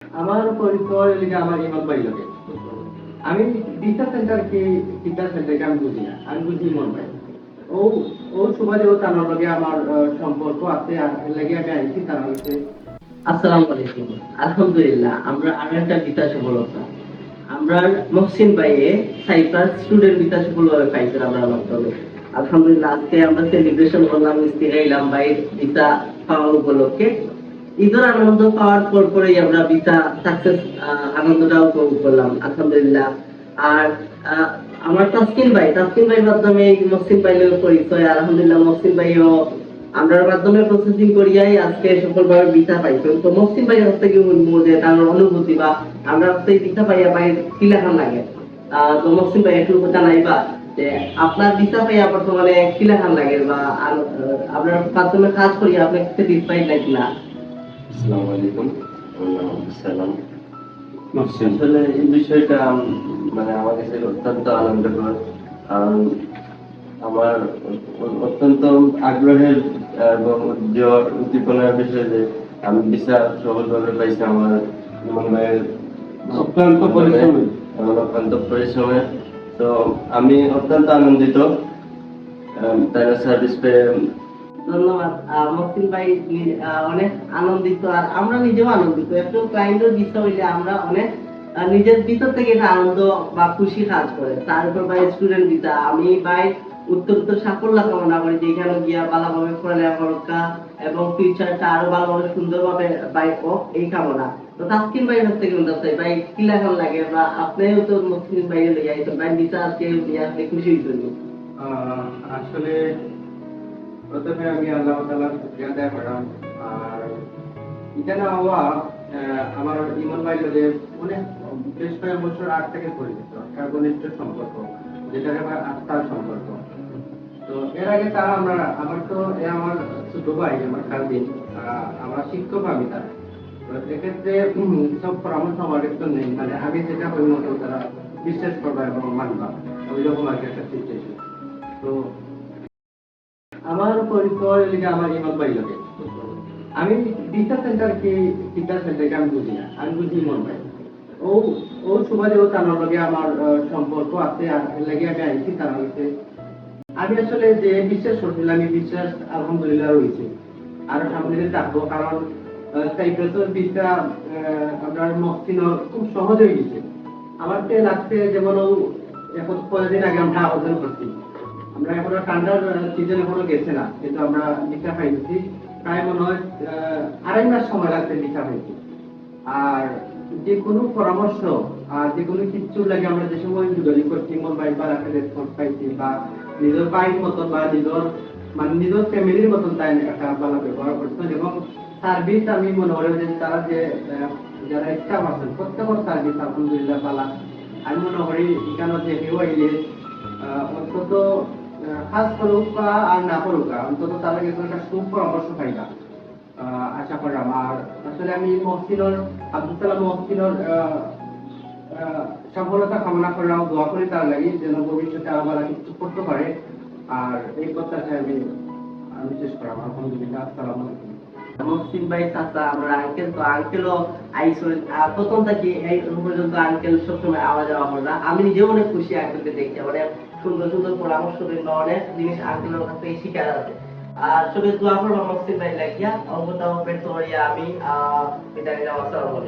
আমার পরিচয় লিগে আমার ইমান ভাই লাগে। আমি দিশা সেন্টার কি টিকা সেন্টারকে আমি বুঝি না, আমি বুঝি ইমন ভাই। ও ও সুবাদে ও তার লগে আমার সম্পর্ক আছে, আর এর লাগে আমি আইছি তার হইছে। আসসালামু আলাইকুম। আলহামদুলিল্লাহ আমরা আরো একটা বিতা সফলতা আমরা মহসিন ভাইয়ে সাইপ্রাস স্টুডেন্ট বিতা সফলভাবে পাইছেন আমরা মাধ্যমে। আলহামদুলিল্লাহ আজকে আমরা সেলিব্রেশন করলাম ইস্তিগাইলাম ভাই বিতা পাওয়ার উপলক্ষে। ঈদের আনন্দ পাওয়ার পর পরেই আমরা বিতা সাকসেস আনন্দটাও উপভোগ করলাম আলহামদুলিল্লাহ। আর আহ, আমার তাসকিন ভাইয়ের মাধ্যমে এই মহসিন ভাইয়ের পরিচয়। আলহামদুলিল্লাহ মহসিন ভাইও আমরার মাধ্যমে প্রসেসিং করিয়াই আজকে সফলভাবে ভিসা পাইছেন। তো মহসিন ভাইয়ের কাছ থেকে বলবো যে তার অনুভূতি বা আমরা হচ্ছে ভিসা পাইয়া ভাই কি লেখান লাগে। তো মহসিন ভাই একটু জানাইবা যে আপনার ভিসা পাইয়া বর্তমানে কি লেখান লাগে বা আপনার মাধ্যমে কাজ করিয়া আপনি স্যাটিসফাইড নাকি না? আসসালামু আলাইকুম। ওয়ালাইকুম আসসালাম। আসলে এই বিষয়টা মানে আমার কাছে অত্যন্ত আনন্দকর, কারণ আমার অত্যন্ত আগ্রহের এবং উদ্দীপনার বিষয় যে আমি বিচার সফলভাবে পাইছি আমার ইমন ভাইয়ের অত্যন্ত পরিশ্রমী এবং অত্যন্ত পরিশ্রমে। তো আমি অত্যন্ত আনন্দিত তার সার্ভিস পেয়ে। ধন্যবাদ মহসিন ভাই। অনেক আনন্দিত, আর আমরা নিজেও আনন্দিত। একটু ক্লায়েন্টের বিষয় হইলে আমরা অনেক নিজের ভিতর থেকে এটা আনন্দ বা খুশি কাজ করে। তার উপর ভাই স্টুডেন্ট ভিসা, আমি ভাই উত্তর সাফল্য কামনা করি যে এখানে গিয়া ভালোভাবে পড়ালেখা করকা এবং ফিউচারটা আরো ভালোভাবে সুন্দরভাবে ভাই হোক এই কামনা। তো তাসকিন ভাই কাছ থেকে বলতে চাই ভাই কি লেখান লাগে বা আপনিও তো মহসিন ভাইয়ের লেগে আইছেন ভাই ভিসা আজকে নিয়ে আপনি খুশি হইছেন? আসলে প্রথমে আমি আল্লাহ তাআলার শুকরিয়া আদায় করলাম। আর এখানে হওয়া আমার ইমন ভাই লগে অনেক বেশ কয়েক বছর আগ থেকে পরিচিত, একটা ঘনিষ্ঠ সম্পর্ক, যেটা আমার আত্মার সম্পর্ক। তো এর আগে তারা আমার তো আমার ছোট ভাই, আমার কাজিন, আমার শিক্ষক আমি তার। তো এক্ষেত্রে সব পরামর্শ আমার কাছে নেই, মানে আমি যেটা হই মতো তারা বিশ্বাস করবা এবং মানবা, ওই রকম আর কি একটা সিচুয়েশন। তো আমার পরিচয় লিগে আমার ইমান ভাই লাগে। আমি দিশা সেন্টার কি টিকা সেন্টারকে আমি বুঝি না, আমি বুঝি ইমন ভাই। ও ও সুবাদে ও তার লগে আমার সম্পর্ক আছে, আর এর লাগে আমি আইছি তার হইছে। আমি আসলে যে বিশ্বাস করছিলাম, আমি বিশ্বাস আলহামদুলিল্লাহ রয়েছে, আরো সামনে দিয়ে থাকবো। কারণ সাইপ্রাসের ভিসা আপনার মহসিনর খুব সহজ হয়ে গেছে। আমার তো লাগছে যেমন ও এখন কয়েকদিন আগে আমরা আবেদন করছি, আমরা এখনো ঠান্ডার সিজন এখনো গেছে না, কিন্তু আমরা ভিসা পাইছি। প্রায় মনে হয় 2.5 মাস সময় লাগছে ভিসা পাইছি। আর যে কোনো পরামর্শ আর যে কোনো কিচ্ছুর লাগে আমরা যে সময় যোগাযোগ করছি, ইমন ভাই বা একটা রেসপন্স পাইছি, বা নিজের ভাইয়ের মতন বা নিজের ফ্যামিলির মতন তাই একটা ভালো ব্যবহার করছেন। এবং সার্ভিস আমি মনে করি যে তারা যে যারা স্টাফ আছেন প্রত্যেকের সার্ভিস আলহামদুলিল্লাহ ভালো। আমি মনে করি এখানে যে কেউ আইলে অন্তত কাজ করুক বা আর না করুক, অন্তত তারা কিছু একটা সুপরামর্শ পাইবা আশা করলাম। আর আসলে আমি আব্দুল সালাম মহসিনের সফলতা কামনা করলাম, দোয়া করি তার লাগে যেন ভবিষ্যতে আবার কিছু করতে পারে। আর এই কথাটা আমি শেষ করলাম। আলহামদুলিল্লাহ, আসসালামু আলাইকুম। মহসিন ভাই চাচা আমরা আঙ্কেল, তো আঙ্কেলও আইসন প্রথম থেকে এই পর্যন্ত আঙ্কেল সবসময় আওয়াজ যাওয়া করে না। আমি নিজেও অনেক খুশি আঙ্কেলকে দেখতে, অনেক সুন্দর সুন্দর পরামর্শ দিন, অনেক জিনিস আঙ্কেলের কাছ থেকে শিখার আছে। আর সবাই দোয়া করবো মহসিন ভাই লাগিয়া অবতাও পেট আমি বিদায় নেওয়া। আসসালামু আলাইকুম।